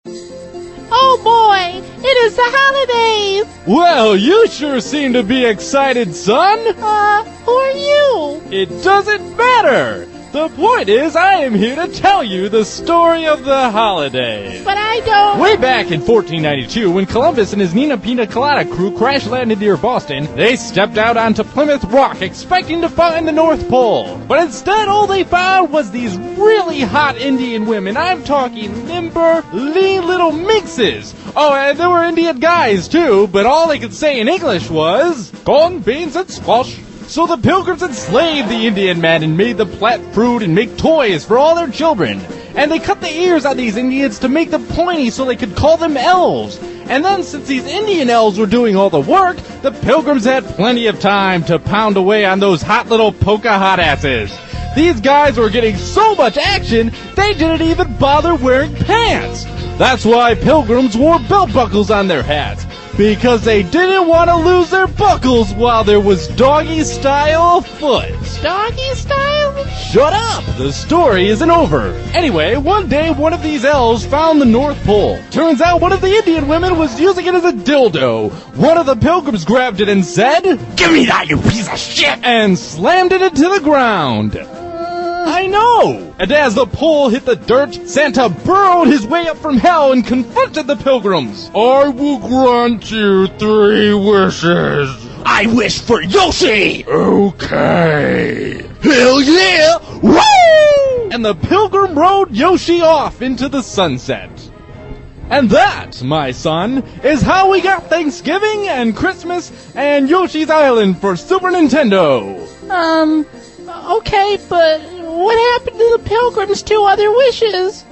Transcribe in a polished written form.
Oh boy, it is the holidays! Well, you sure seem to be excited, son. Who are you? It doesn't matter. The point is, I am here to tell you the story of the holidays. But I don't... Way back in 1492, when Columbus and his Nina Pina Colada crew crash-landed near Boston, they stepped out onto Plymouth Rock expecting to find the North Pole. But instead, all they found was these really hot Indian women. I'm talking limber, lean little minxes. Oh, and there were Indian guys, too, but all they could say in English was, corn, beans, and squash. So the Pilgrims enslaved the Indian men and made them plant fruit and make toys for all their children. And they cut the ears on these Indians to make them pointy so they could call them elves. And then, since these Indian elves were doing all the work, the Pilgrims had plenty of time to pound away on those hot little polka hot asses. These guys were getting so much action, they didn't even bother wearing pants. That's why Pilgrims wore belt buckles on their hats. Because they didn't want to lose their buckles while there was doggy style afoot. Doggy style? Shut up! The story isn't over. Anyway, one day one of these elves found the North Pole. Turns out one of the Indian women was using it as a dildo. One of the Pilgrims grabbed it and said, "Give me that, you piece of shit!" and slammed it into the ground. I know! And as the pole hit the dirt, Santa burrowed his way up from hell and confronted the Pilgrims. "I will grant you 3 wishes. I wish for Yoshi!" "Okay." "Hell yeah! Woo!" And the Pilgrim rode Yoshi off into the sunset. And that, my son, is how we got Thanksgiving and Christmas and Yoshi's Island for Super Nintendo. Okay, but what happened to the Pilgrim's 2 other wishes?